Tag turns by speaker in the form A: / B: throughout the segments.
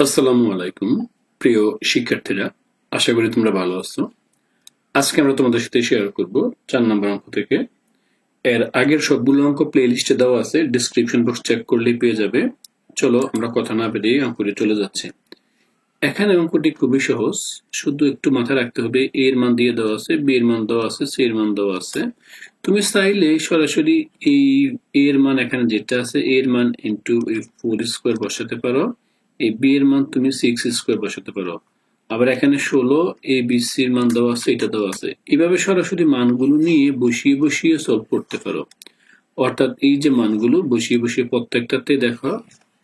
A: আসসালামু আলাইকুম প্রিয় শিক্ষার্থীরা, আশা করি তোমরা ভালো আছো। আজকে আমরা তোমাদের সাথে শেয়ার করব 4 নম্বর অঙ্ক থেকে। এর আগের সবগুলো অঙ্ক প্লেলিস্টে দেওয়া আছে, ডেসক্রিপশন বক্স চেক করলেই পেয়ে যাবে। চলো আমরা কথা না বেরিয়ে অঙ্কটি চলে যাচ্ছি। এখানে অঙ্কটি খুবই সহজ, শুধু একটু মাথায় রাখতে হবে এ এর মান দিয়ে দেওয়া আছে, বি এর মান দেওয়া আছে, সি এর মান দেওয়া আছে। তুমি চাইলে সরাসরি এই এ এর মান এখানে যেটা আছে এ এর মান ইনটু এই 4 স্কয়ার বসাতে পারো, এই বি এর মান তুমি 6 স্কয়ার বসাতে পারো। আবার এখানে 16 এ বি সি এর মান দেওয়া আছে, এটা দেওয়া আছে। এইভাবে সরাসরি মানগুলো নিয়ে বসিয়ে বসিয়ে সলভ করতে পারো। অর্থাৎ এই যে মানগুলো বসিয়ে বসিয়ে প্রত্যেকটাতে দেখো,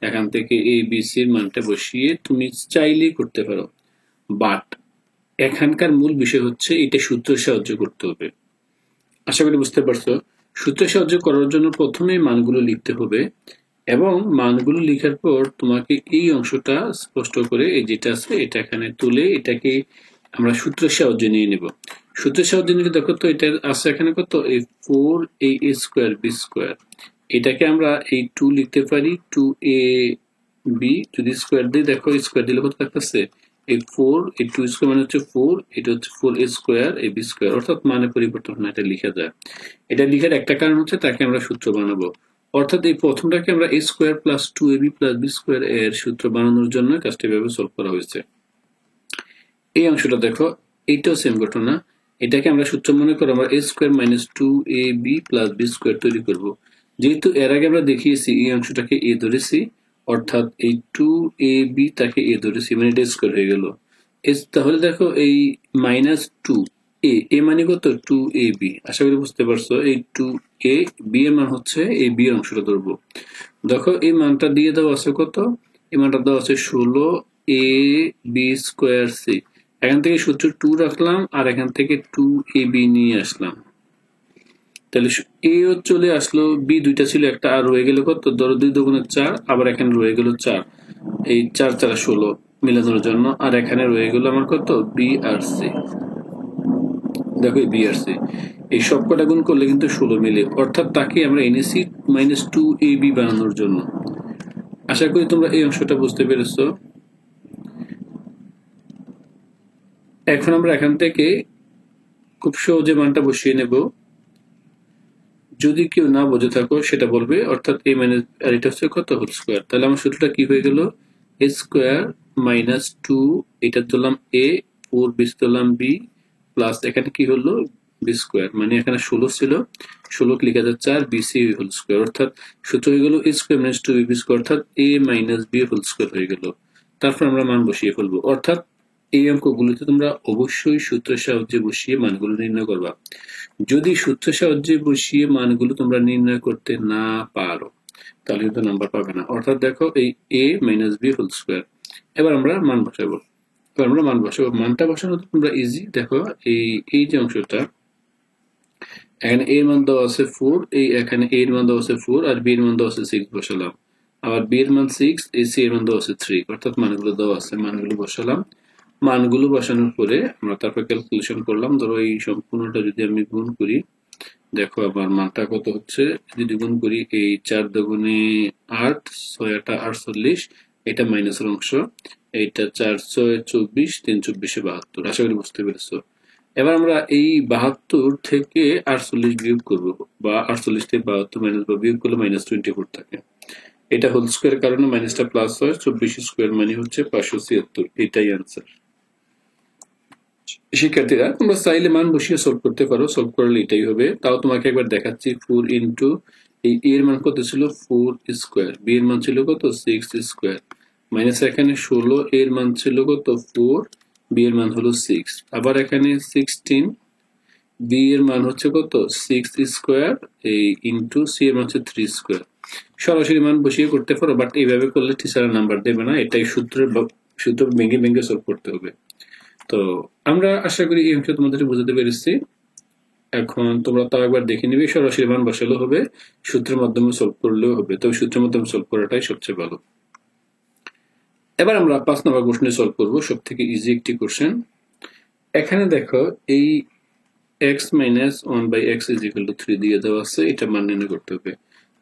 A: এখান থেকে এ বি সি এর মানটা বসিয়ে তুমি চাইলেই করতে পারো। বাট এখানকার মূল বিষয় হচ্ছে এটা সূত্রের সাহায্য করতে হবে। আশা করি বুঝতে পারছো। সূত্রের সাহায্য করার জন্য প্রথমে মানগুলো লিখতে হবে, এবং মানগুলো লেখার পর তোমাকে এই অংশটা স্পষ্ট করে এই যেটা আছে এটা এখানে তুলে এটাকে আমরা সূত্রের সাহায্যে নিয়ে নেব। সূত্রের সাহায্যে নিলে দেখো তো এটা আছে এখানে কত, এই 4a স্কয়ার বি স্কয়ার। এটাকে আমরা এই 2 লিখতে পারি 2ab, যদি স্কয়ার দিই দেখো স্কয়ার দিলে কত থাকতেছে এই 4, এই 2 স্কয়ার মানে হচ্ছে 4, এটা হচ্ছে 4a square a b square. অর্থাৎ মানে পরিবর্তন হয়, এটা লেখা যায়। এটা লেখার একটা কারণ হচ্ছে তাকে আমরা সূত্র বানাবো। অর্থাৎ এই প্রথমটাকে আমরা a square plus 2ab plus b square এর সূত্র বানানোর জন্য কাজটি এভাবে সলভ করা হয়েছে। এই অংশটা দেখো, এইটাও সেম ঘটনা। এটাকে আমরা সূত্র মনে করো আমরা a square minus 2ab plus b square তৈরি করব। যেহেতু এর আগে আমরা দেখিয়েছি এই অংশটাকে a ধরেছি, অর্থাৎ এই 2ab তাকে a ধরেছি, মানে এটা স্কয়ার হয়ে গেল। তাহলে দেখো এই মাইনাস 2a মানে কত 2ab। আশা করি বুঝতে পারছো। এই 2ab এর মান হচ্ছে এই b অংশটা ধরবো। দেখো এই মানটা দিয়ে দেওয়া আছে কত, এই মানটা দেওয়া আছে 16ab স্কয়ার c। এখান থেকে সূত্র 2 রাখলাম আর এখান থেকে 2ab নিয়ে আসলাম, তাহলে a ও চলে আসলো, b দুইটা ছিল, একটা আর রয়ে গেল কত, ধরো 2 দুগুণে 4, আবার এখানে রয়ে গেল 4, এই 4 4 16 মিলানোর জন্য, আর এখানে রয়ে গেল আমার কত b আর c। দেখো এই b আর c এই সবকটা গুণ করলে কিন্তু 16 মিলে, অর্থাৎ তাকে আমরা এনেছি মাইনাস 2ab বানানোর জন্য। আশা করি তোমরা এই অংশটা বুঝতে পেরেছো। এখন আমরা এখান থেকে খুব সহজে মানটা বসিয়ে নেব। যদি কেউ না বুঝে থাকো সেটা বলবে, অর্থাৎ a মাইনাস আর এটা হচ্ছে কত হোল স্কয়ার। তাহলে আমার সূত্রটা কি হয়ে গেল, a স্কয়ার মাইনাস 2, এটা ধরলাম a, 4 b ধরলাম b, প্লাস এখানে কি হলো b স্কয়ার, মানে এখানে 16 ছিল, 16 লিখা যাচ্ছে 4 bc হোল স্কয়ার। অর্থাৎ সূত্র হয়ে গেল a square minus 2b square, অর্থাৎ a minus b whole square হয়ে গেল। তারপর আমরা মান বসিয়ে ফেলবো। অর্থাৎ এই অঙ্কগুলোতে তোমরা অবশ্যই সূত্রের সাহায্যে বসিয়ে মানগুলো নির্ণয় করবা। যদি সূত্রের সাহায্যে বসিয়ে মানগুলো তোমরা নির্ণয় করতে না পারো তাহলে কিন্তু নাম্বার পাবে না। অর্থাৎ দেখো এই a minus b whole square. এবার আমরা মান বসাবো। মানটা বসানো তোমরা ইজি। দেখো এই যে অংশটা, এখানে a এর মান দেওয়া আছে 4, এই এখানে a এর মান দেওয়া আছে 4 আর b এর মান দেওয়া আছে 6 বসালাম। আবার b এর মান 6, এই c এর মান দেওয়া আছে 3, অর্থাৎ মানগুলো দেওয়া আছে, মানগুলো বসালাম। মানগুলো বসানোর পরে আমরা তারপর ক্যালকুলেশন করলাম। ধরো এই সম্পূর্ণটা যদি আমি গুণ করি, দেখো আমার মানটা কত হচ্ছে, যদি গুণ করি এই 4 দুগুণে 8, 6 8 48, এটা মাইনাসের অংশ, এইটা 4 6 24, 3 24 72। আশা করি বুঝতে পেরেছো। এবার আমরা এই 72 থেকে 48 বিয়োগ করব, বা 48 থেকে 72 মাইনাস বা বিয়োগ করলে মাইনাস 24 থাকে। এটা হোল স্কয়ার কারণে মাইনাসটা প্লাস হয়, 24 স্কয়ার মানে হচ্ছে 576। এটাই आंसर। শিক্ষার্থীরা তোমরা চাইলে মান বসিয়ে সলভ করতে পারো, সলভ করলে এটাই হবে। তাও তোমাকে একবার দেখাচ্ছি। 4 ইনটু এই এর মান কত ছিল 4 স্কয়ার, বি এর মান ছিল কত 6 স্কয়ার, মাইনাস এখানে 16 এর মান ছিল কত 4, বি এর মান হলো 6, আবার এখানে 16, বি এর মান হচ্ছে কত 6 স্কয়ার, এই ইনটু সি এর মান হচ্ছে 3 স্কয়ার। সরাসরি মান বসিয়ে করতে পারো, বাট এইভাবে করলে টিচার নাম্বার দেবে না। এটাই সূত্র ভেঙে ভেঙে সলভ করতে হবে। তো আমরা আশা করি এই অংশ তোমাদের বুঝাতে পেরেছি। এখন তোমরা তাও একবার দেখে নিবে, সরাসরি মান বসালেও হবে, সূত্রের মাধ্যমে সলভ করলেও হবে, তবে সূত্রের মাধ্যমে সলভ করাটাই সবচেয়ে ভালো। এবার আমরা 5 নম্বর কোশ্চেন সলভ করব, সব থেকে ইজি একটি কোশ্চেন। এখানে দেখো এই x - 1/x = 3 দিয়ে দেওয়া আছে, এটা মান নির্ণয় করতে হবে।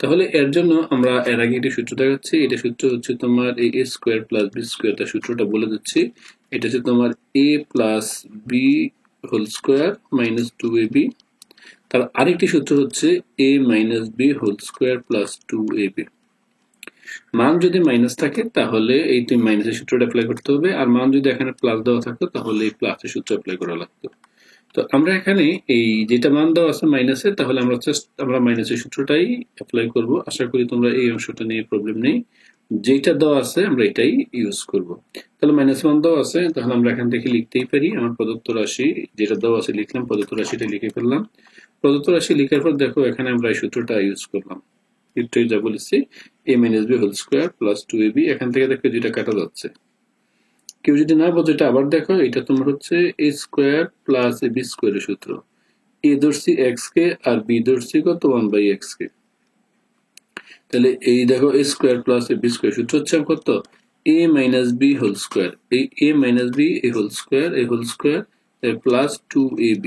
A: তাহলে এর জন্য আমরা এর আগে একটা সূত্র দেখাচ্ছি। এটা সূত্র হচ্ছে তোমার এই a square plus b square, তার সূত্রটা বলে দিচ্ছি। এটা হচ্ছে তোমার a plus b whole square minus 2ab। তার আরেকটি সূত্র হচ্ছে a minus b whole square plus 2ab। মান যদি মাইনাস থাকে তাহলে এই তুমি মাইনাসের সূত্রটা অ্যাপ্লাই করতে হবে, আর মান যদি এখানে প্লাস দেওয়া থাকতো তাহলে এই প্লাসের সূত্র অ্যাপ্লাই করা লাগতো। তো আমরা এখানে এই যেটা মান দেওয়া আছে মাইনাসে, তাহলে আমরা মাইনাসের সূত্রটাই অ্যাপ্লাই করব। আশা করি তোমরা এই অংশটা নিয়ে প্রবলেম নেই। যেটা দেওয়া আছে আমরা এটাই ইউজ করব। তাহলে মাইনাস মান দেওয়া আছে, তাহলে আমরা এখান থেকে লিখতেই পারি আমার প্রদত্ত রাশি যেটা দেওয়া আছে লিখলাম, প্রদত্ত রাশিটা লিখে ফেললাম। প্রদত্ত রাশি লিখার পর দেখো এখানে আমরা এই সূত্রটা ইউজ করলাম, একটুই যা বলেছি a minus b whole square plus 2ab। এখান থেকে দেখো যেটা কাটা যাচ্ছে। কেউ যদি না বোঝে এটা আবার দেখো, এটা তোমার হচ্ছে a স্কয়ার প্লাস b স্কয়ারের সূত্র। a ধরছি x কে আর b ধরছি কত 1/x কে। তাহলে এই দেখো a square plus b square সূত্র হচ্ছে কত a minus b whole square. এই a মাইনাস b এই হোল স্কয়ার প্লাস 2ab।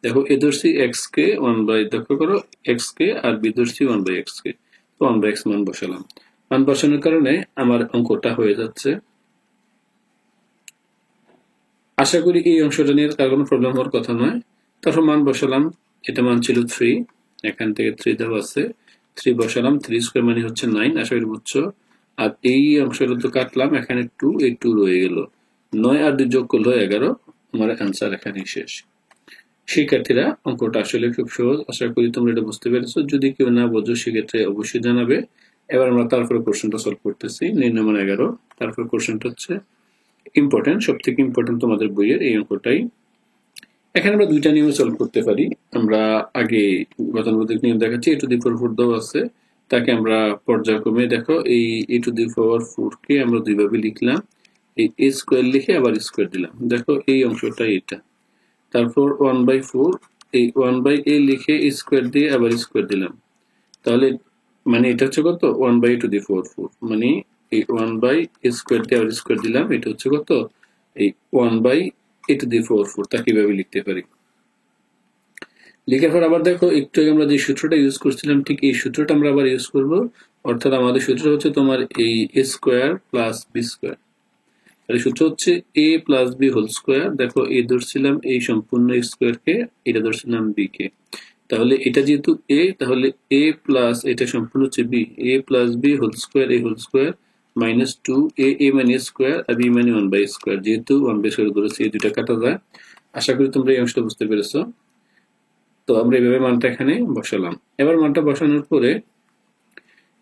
A: দেখো a ধরছি x কে 1/, দেখো করো x কে আর b ধরছি 1/x কে। তো 1/x মান বসালাম। মান বসানোর কারণে আমার অঙ্কটা হয়ে যাচ্ছে। আশা করি এই অংশটা নিয়ে তার কোনো প্রবলেম হওয়ার কথা নয়। তারপর মান বসালাম, এটা মান ছিল 3, এখান থেকে 3 দেওয়া আছে, 3 বসালাম, 3 স্কয়ার মানে হচ্ছে 9, আশা করি বুঝছো। আর এই অংশটা তো কাটলাম, এখানে 2, এই 2 রয়ে গেল, 9 আর 2 যোগ করলে 11। আমার অ্যান্সার এখানেই শেষ। শিক্ষার্থীরা অঙ্কটা আসলে খুব সহজ, আশা করি তোমরা এটা বুঝতে পেরেছো। যদি কেউ না বোঝো সেক্ষেত্রে অবশ্যই জানাবে। এবার আমরা তারপরে কোশ্চেনটা সলভ করতেছি, নির্ণয়মান 11। তারপর কোশ্চেনটা হচ্ছে ইম্পর্টেন্ট, সব থেকে ইম্পর্টেন্ট তোমাদের বইয়ের এই অঙ্কটাই। এখানে আমরা দুইটা নিয়মে সলভ করতে পারি। আমরা আগে গতানুগতিক নিয়ম দেখাচ্ছি। a টু দি পাওয়ার 4 দেওয়া আছে, তাকে আমরা পর্যায়ক্রমে দেখো এই a টু দি পাওয়ার 4 কে আমরা দুইভাবে লিখলাম, এই a স্কয়ার লিখে আবার স্কয়ার দিলাম। দেখো এই অংশটা এটা। তারপর 1/4, এই 1/a লিখে স্কয়ার দিয়ে আবার স্কয়ার দিলাম। তাহলে মানে এটা হচ্ছে কত 1/a টু দি পাওয়ার 4, মানে এই 1/a স্কয়ার দিয়ে আবার স্কয়ার দিলাম, এটা হচ্ছে কত এই 1/a টু দি পাওয়ার 4। তাকে কিভাবে লিখতে পারি, লিখার পর আবার দেখো একটু আগে আমরা যে সূত্রটা ইউজ করছিলাম ঠিক এই সূত্রটা আমরা আবার ইউজ করব। অর্থাৎ আমাদের সূত্র হচ্ছে তোমার এই a square plus b square. তাহলে সূত্র হচ্ছে a plus b whole square. দেখো a ধরছিলাম এই সম্পূর্ণ স্কয়ার কে, এটা ধরছিলাম b কে। তাহলে এটা যেহেতু a, তাহলে a প্লাস এটা সম্পূর্ণ হচ্ছে b, a plus b whole square, a whole square minus 2, a মানে স্কয়ার আর b মানে 1/a স্কয়ার। যেহেতু 1/a স্কয়ার ধরেছি এই দুটো কাটা যায়। আশা করি তোমরা এই অংশটা বুঝতে পেরেছো। তো আমরা এইভাবে মানটা এখানে বসালাম। এবার মানটা বসানোর পরে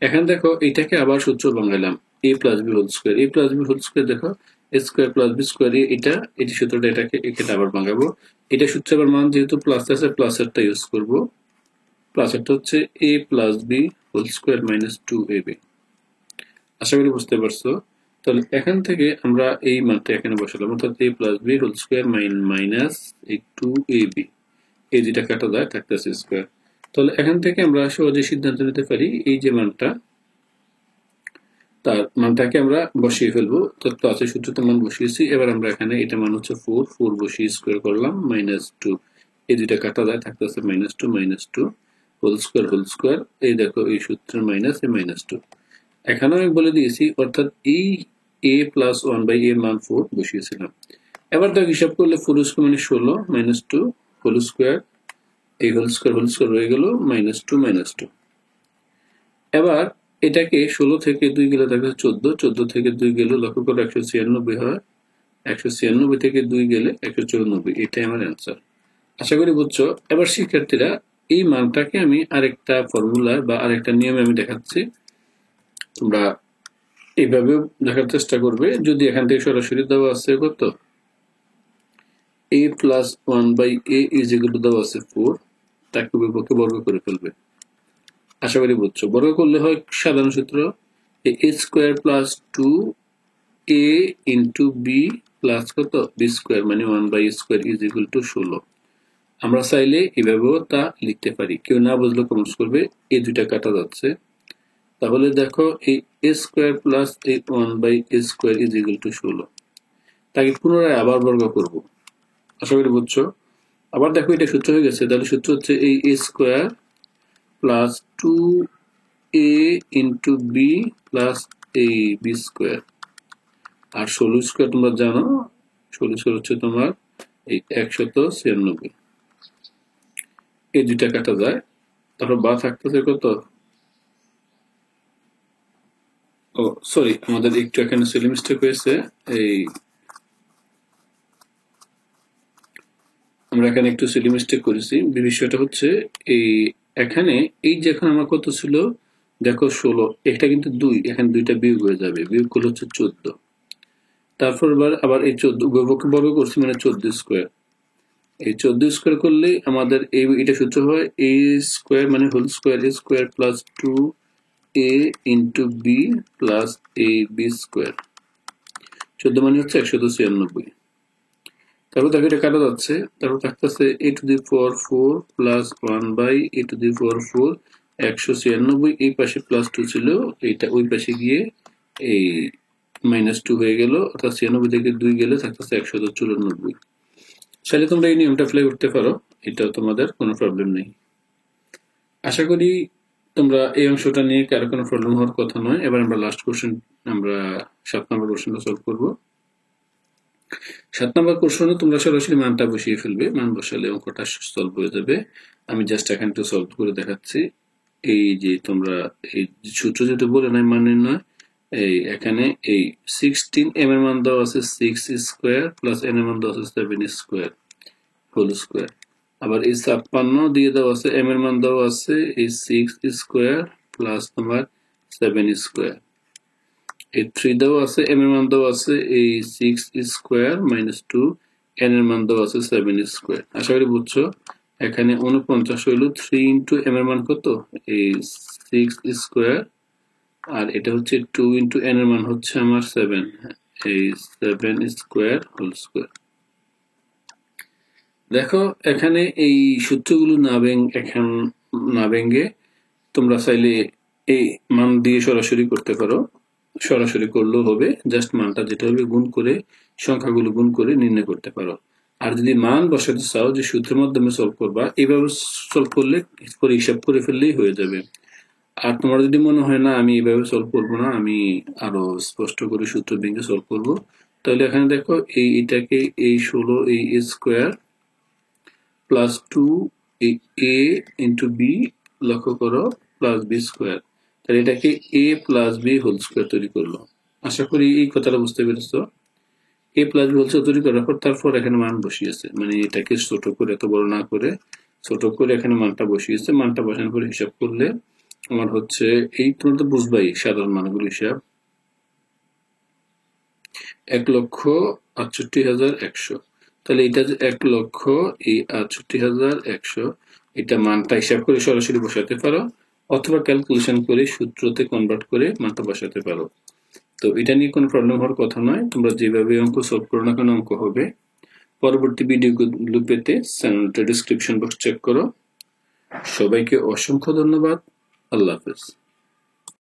A: এখানে দেখো এটাকে আবার সূত্র বানাইলাম, a plus b whole square. a plus b whole square দেখো a square plus b square, এটা এটি সূত্রটা, এটাকে এখানে আবার ভাঙাবো। এটা সূত্রে আবার মান যেহেতু প্লাস আছে প্লাসেরটা ইউজ করব। প্লাসেরটা হচ্ছে a plus b whole square minus 2ab। আশা করি বুঝতে পারছো। তাহলে এখান থেকে আমরা এই মানটা এখানে বসালাম, অর্থাৎ a plus b whole square minus এই 2ab। এই যেটা কাটা যায় থাকতেছে স্কয়ার। তাহলে এখান থেকে আমরা সহজে সিদ্ধান্ত নিতে পারি এই যে মানটা, তার মানটাকে আমরা বসিয়ে ফেলবো। অর্থাৎ প্লাসের সূত্রতে মান বসিয়েছি। এবার আমরা এখানে এটা মান হচ্ছে 4 বসিয়ে স্কয়ার করলাম মাইনাস 2, এই দুইটা কাটা যায় থাকতেছে মাইনাস 2 হোল স্কয়ার। এই দেখো এই সূত্রের মাইনাস এই মাইনাস 2 এখানেও আমি বলে দিয়েছি, অর্থাৎ এই a প্লাস 1/a মান 4 বসিয়েছিলাম। এবার দেখো হিসাব করলে 4 স্কয়ার মানে 16 মাইনাস 2 হোল স্কয়ার, এই হোল স্কয়ার রয়ে গেল মাইনাস 2। এবার এটাকে 16 থেকে 2 গেলে থাকে 14 থেকে 2 গেলে লক্ষ্য করো 196 হয়, 196 থেকে 2 গেলে 194। এটাই আমার অ্যান্সার। আশা করি বুঝছো। এবার শিক্ষার্থীরা এই মানটাকে আমি আরেকটা ফর্মুলা বা আরেকটা নিয়মে আমি দেখাচ্ছি, তোমরা এইভাবেও দেখার চেষ্টা করবে। যদি এখান থেকে সরাসরি দেওয়া আছে কত a plus 1/a is equal to দেওয়া আছে 4, তাকে বিপক্ষে বর্গ করে ফেলবে। আশা করি বুঝছো। বর্গ করলে হয় সাধারণ সূত্র a square plus 2a into b plus কত b স্কয়ার মানে 1/a square is equal to 16। আমরা চাইলে এভাবেও তা লিখতে পারি, কেউ না বুঝলে কমেন্টস করবে। এই দুইটা কাটা যাচ্ছে, তাহলে দেখো এই a স্কয়ার প্লাস এই 1/a square is equal to 16, তাকে পুনরায় আবার বর্গ করব। আশা করি বুঝছো। আবার দেখো এটা সূত্র হয়ে গেছে। তাহলে সূত্র হচ্ছে এই a square plus 2 a into B plus A B square. আর 16 স্কোয়ার তোমরা জানো, 16 স্কোয়ার হচ্ছে তোমার এই 196। এই দুইটা কাটা যায়, তারপর বা থাকতেছে কত, ও সরি আমাদের একটু এখানে স্পেলিং মিস্টেক হয়েছে। এই আমরা এখানে একটু স্পেলিং মিস্টেক করেছি। বিষয়টা হচ্ছে এই এখানে এই যে এখন আমার কত ছিল দেখো 16, এটা কিন্তু 2, এখানে 2টা বিয়োগ হয়ে যাবে, বিয়োগ করলে হচ্ছে 14। তারপর আবার এই 14 উভয়পক্ষে বর্গ করছি মানে 14 স্কোয়ার। এই 14 স্কোয়ার করলে আমাদের এটা সূত্র হয় a স্কোয়ার মানে whole square, a square plus 2a into B plus A B square. 14 মানে হচ্ছে 196। তারপর দেখো এটা কাটা যাচ্ছে, তারপর থাকতেছে a to the power 4 plus 1 by a to the power 4, 196। এই পাশে প্লাস 2 ছিল, এইটা ওই পাশে গিয়ে এই -2 হয়ে গেল, অর্থাৎ 96 থেকে 2 গেলে থাকতেছে 194। চাইলে তোমরা এই নিয়মটা অ্যাপ্লাই করতে পারো, এটাও তোমাদের কোনো প্রবলেম নেই। আশা করি তোমরা এই অংশটা নিয়ে কারো কোনো প্রবলেম হওয়ার কথা নয়। এবার আমরা লাস্ট কোশ্চেন, আমরা 7 নম্বর কোশ্চেনটা সলভ করব। 7 নম্বর কোশ্চেনে তোমরা সরাসরি মানটা বসিয়ে ফেলবে, মান বসালে অঙ্কটা সলভ হয়ে যাবে। আমি জাস্ট এখানে একটু সলভ করে দেখাচ্ছি। এই যে তোমরা এই সূত্র যেহেতু বলে নাই মান নির্ণয়, এই এখানে এই 16 m এর মান দেওয়া আছে 6 স্কোয়ার প্লাস n এর মান দেওয়া আছে 7 স্কোয়ার হোল স্কোয়ার। আবার এই 56 দিয়ে দেওয়া আছে, m এর মান দেওয়া আছে এই 6 স্কোয়ার প্লাস তোমার 7 স্কোয়ার। এই 3 দেওয়া আছে, m এর মান দেওয়া আছে এই 6 স্কোয়ার মাইনাস 2, n এর মান দেওয়া আছে 7 স্কোয়ার। আশা করি বুঝছো। এখানে 49 হইল 3 ইন্টু m এর মান কত, এই 6 স্কোয়ার, আর এটা হচ্ছে 2 ইন্টু n এর মান হচ্ছে আমার 7, এই 7 স্কোয়ার হোল স্কোয়ার। দেখো এখানে এই সূত্রগুলো না ভেঙে তোমরা চাইলে এই মান দিয়ে সরাসরি করতে পারো, সরাসরি করলেও হবে, জাস্ট মানটা যেটা হবে গুণ করে, সংখ্যাগুলো গুণ করে নির্ণয় করতে পারো। আর যদি মান বসাতে চাও যে সূত্রের মাধ্যমে সলভ করবা, এইভাবে সলভ করলে পরে হিসাব করে ফেললেই হয়ে যাবে। আর তোমার যদি মনে হয় না আমি এইভাবে সলভ করবো না, আমি আরো স্পষ্ট করে সূত্র ভেঙে সলভ করব, তাহলে এখানে দেখো এটাকে এই 16 এই স্কোয়ার প্লাস 2 এই a ইন্টু বি লক্ষ্য করো প্লাস বি স্কোয়ার, তাহলে এটাকে a plus B whole square তৈরি করলো। আশা করি এই কথাটা বুঝতে পেরেছো। a plus B whole square তৈরি করার পর তারপর এখানে মান বসিয়েছে, মানে এটাকে ছোট করে, এত বড় না করে ছোট করে এখানে মানটা বসিয়েছে। মানটা বসানোর পর হিসাব করলে আমার হচ্ছে এই, তোমরা তো বুঝবাই সাধারণ মানগুলো হিসাব, 1,68,100। তাহলে এটা যে 1,68,100, এটা মানটা হিসাব করে সরাসরি বসাতে পারো, অথবা ক্যালকুলেশন করে সূত্রতে কনভার্ট করে মানটা বসাতে পারো। তো এটা নিয়ে কোনো প্রবলেম হওয়ার কথা নয়, তোমরা যেভাবে অঙ্ক সলভ করো না কেন অঙ্ক হবে। পরবর্তী ভিডিওগুলো পেতে চ্যানেলটা ডেসক্রিপশন বক্স চেক করো। সবাইকে অসংখ্য ধন্যবাদ। আল্লাহ হাফেজ।